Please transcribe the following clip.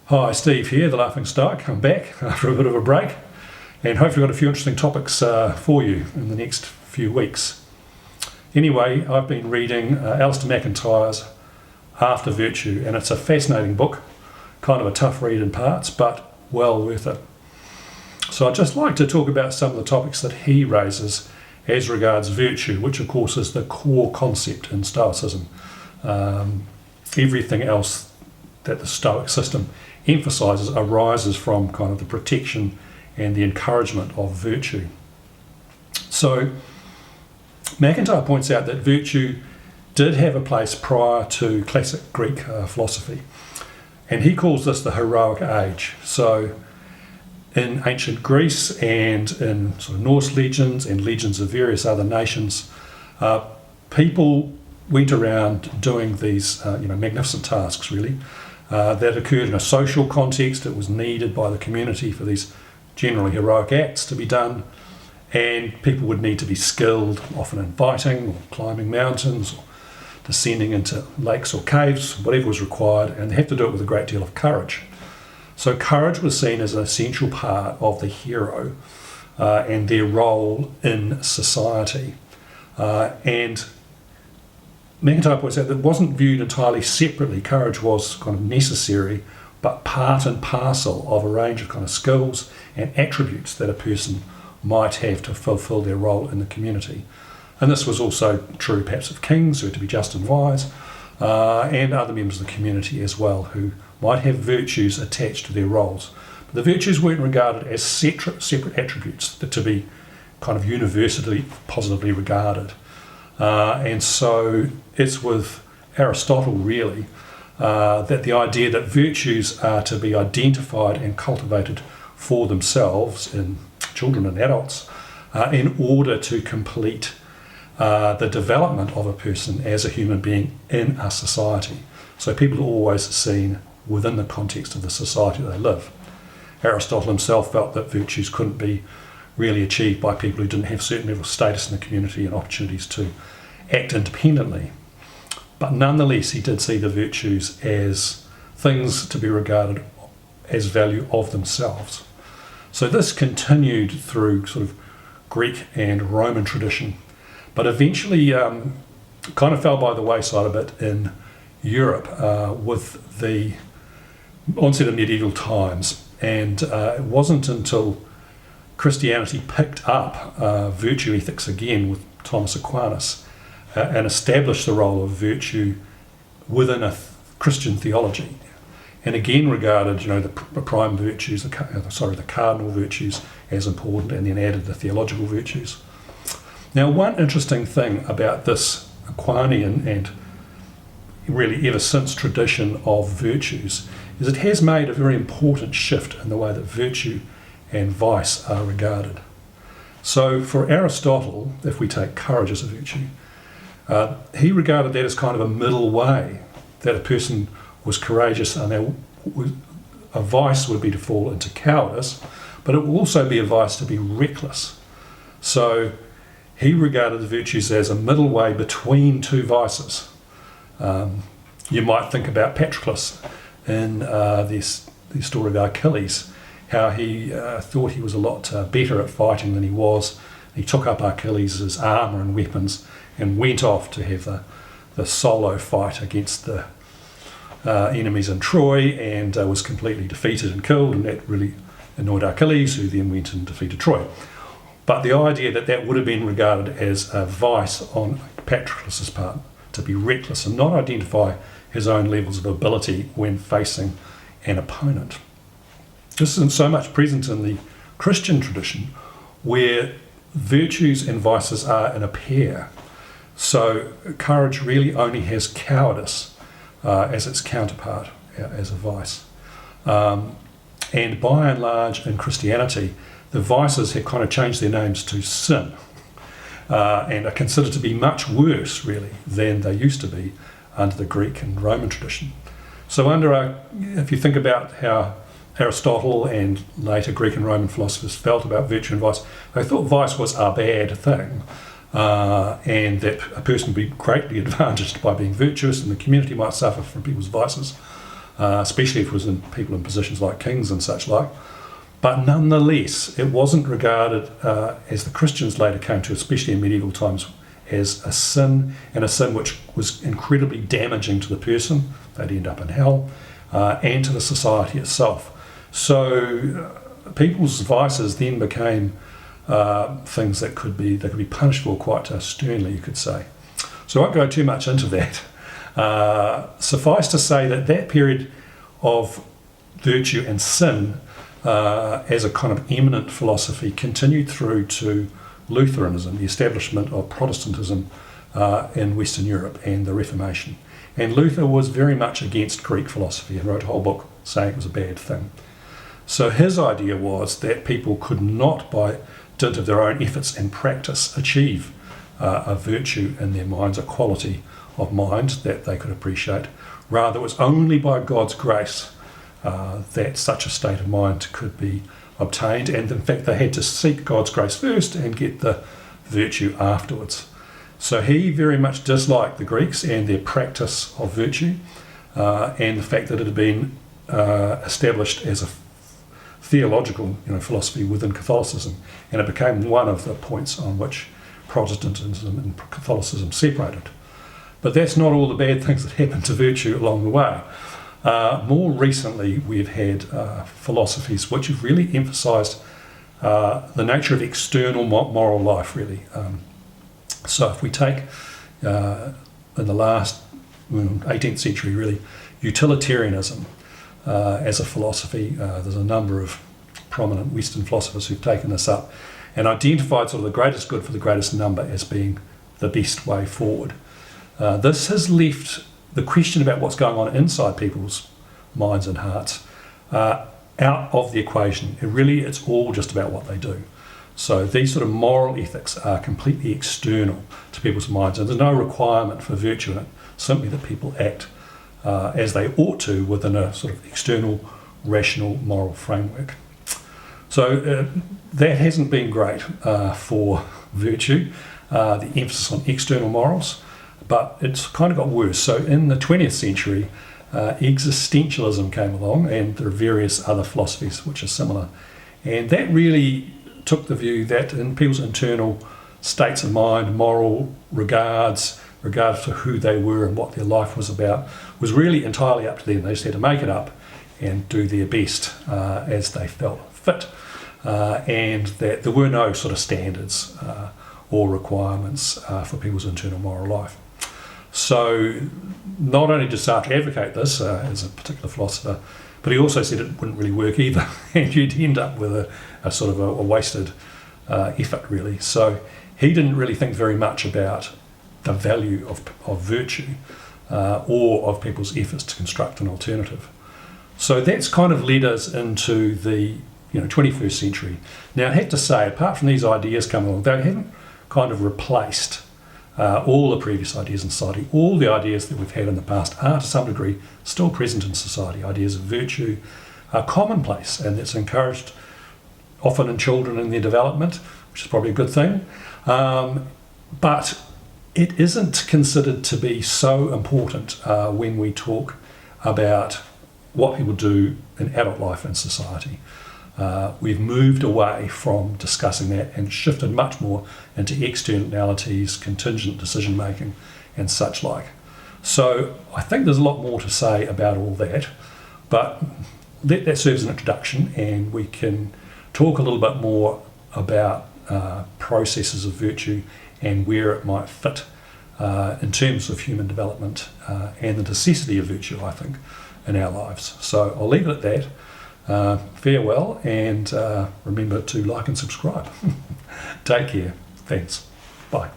Hi, Steve here, the Laughing Stoic. I'm back after a bit of a break and hopefully got a few interesting topics for you in the next few weeks. Anyway, I've been reading Alistair McIntyre's After Virtue, and it's a fascinating book, kind of a tough read in parts, but well worth it. So I'd just like to talk about some of the topics that he raises as regards virtue, which of course is the core concept in Stoicism. Everything else that the Stoic system emphasises arises from kind of the protection and the encouragement of virtue. So McIntyre points out that virtue did have a place prior to classic Greek philosophy, and he calls this the heroic age. So in ancient Greece and in sort of Norse legends and legends of various other nations, people went around doing these magnificent tasks really that occurred in a social context. It was needed by the community for these generally heroic acts to be done, and people would need to be skilled, often in fighting or climbing mountains or descending into lakes or caves, whatever was required, and they had to do it with a great deal of courage. So courage was seen as an essential part of the hero and their role in society. And McIntyre points out that it wasn't viewed entirely separately. Courage was kind of necessary, but part and parcel of a range of kind of skills and attributes that a person might have to fulfill their role in the community. And this was also true perhaps of kings who had to be just and wise, and other members of the community as well, who might have virtues attached to their roles. But the virtues weren't regarded as separate attributes that to be kind of universally positively regarded. And so it's with Aristotle really that the idea that virtues are to be identified and cultivated for themselves in children and adults in order to complete the development of a person as a human being in a society. So people are always seen within the context of the society they live. Aristotle himself felt that virtues couldn't be really achieved by people who didn't have certain level of status in the community and opportunities to act independently. But nonetheless, he did see the virtues as things to be regarded as value of themselves. So this continued through sort of Greek and Roman tradition, but eventually kind of fell by the wayside a bit in Europe with the onset of medieval times. And it wasn't until Christianity picked up virtue ethics again with Thomas Aquinas and established the role of virtue within a Christian theology, and again regarded the prime virtues, the cardinal virtues as important, and then added the theological virtues. Now, one interesting thing about this Aquinian and really ever since tradition of virtues is it has made a very important shift in the way that virtue and vice are regarded. So for Aristotle, if we take courage as a virtue, he regarded that as kind of a middle way, that a person was courageous and a vice would be to fall into cowardice, but it would also be a vice to be reckless. So he regarded the virtues as a middle way between two vices. You might think about Patroclus in the story of Achilles, how he thought he was a lot better at fighting than he was. He took up Achilles' armour and weapons and went off to have the solo fight against the enemies in Troy, and was completely defeated and killed, and that really annoyed Achilles, who then went and defeated Troy. But the idea that would have been regarded as a vice on Patroclus' part, to be reckless and not identify his own levels of ability when facing an opponent. This isn't so much present in the Christian tradition, where virtues and vices are in a pair. So courage really only has cowardice as its counterpart, as a vice. And by and large in Christianity, the vices have kind of changed their names to sin, and are considered to be much worse really than they used to be under the Greek and Roman tradition. So if you think about how Aristotle and later Greek and Roman philosophers felt about virtue and vice, they thought vice was a bad thing, and that a person would be greatly advantaged by being virtuous, and the community might suffer from people's vices. especially if it was in people in positions like kings and such like. But nonetheless, it wasn't regarded, as the Christians later came to, especially in medieval times, as a sin, and a sin which was incredibly damaging to the person. They'd end up in hell, and to the society itself. So people's vices then became things that could be punished for quite sternly, you could say. So I won't go too much into that. Suffice to say that that period of virtue and sin as a kind of eminent philosophy continued through to Lutheranism, the establishment of Protestantism in Western Europe, and the Reformation. And Luther was very much against Greek philosophy and wrote a whole book saying it was a bad thing. So his idea was that people could not, by dint of their own efforts and practice, achieve a virtue in their minds, a quality of mind that they could appreciate. Rather, it was only by God's grace that such a state of mind could be obtained, and in fact they had to seek God's grace first and get the virtue afterwards. So he very much disliked the Greeks and their practice of virtue, and the fact that it had been established as a theological philosophy within Catholicism, and it became one of the points on which Protestantism and Catholicism separated. But that's not all the bad things that happened to virtue along the way. More recently, we've had philosophies which have really emphasised the nature of external moral life, really. So if we take, in the last 18th century, really, utilitarianism as a philosophy, there's a number of prominent Western philosophers who've taken this up and identified sort of the greatest good for the greatest number as being the best way forward. This has left the question about what's going on inside people's minds and hearts out of the equation. It's all just about what they do. So these sort of moral ethics are completely external to people's minds, and there's no requirement for virtue in it, simply that people act as they ought to within a sort of external, rational, moral framework. So that hasn't been great for virtue, the emphasis on external morals, but it's kind of got worse. So in the 20th century, existentialism came along, and there are various other philosophies which are similar. And that really took the view that in people's internal states of mind, moral regards to who they were and what their life was about, was really entirely up to them. They just had to make it up and do their best as they felt fit. And that there were no sort of standards or requirements for people's internal moral life. So not only did Sartre advocate this as a particular philosopher, but he also said it wouldn't really work either, and you'd end up with a sort of a wasted effort, really. So he didn't really think very much about the value of virtue or of people's efforts to construct an alternative. So that's kind of led us into the 21st century. Now, I have to say, apart from these ideas coming along, they haven't kind of replaced all the previous ideas in society. All the ideas that we've had in the past are to some degree still present in society. Ideas of virtue are commonplace, and it's encouraged often in children in their development, which is probably a good thing. But it isn't considered to be so important when we talk about what people do in adult life in society. We've moved away from discussing that and shifted much more into externalities, contingent decision making, and such like. So I think there's a lot more to say about all that, but that serves as an introduction, and we can talk a little bit more about processes of virtue and where it might fit in terms of human development and the necessity of virtue, I think, in our lives. So I'll leave it at that. Farewell, and remember to like and subscribe. Take care. Thanks. Bye.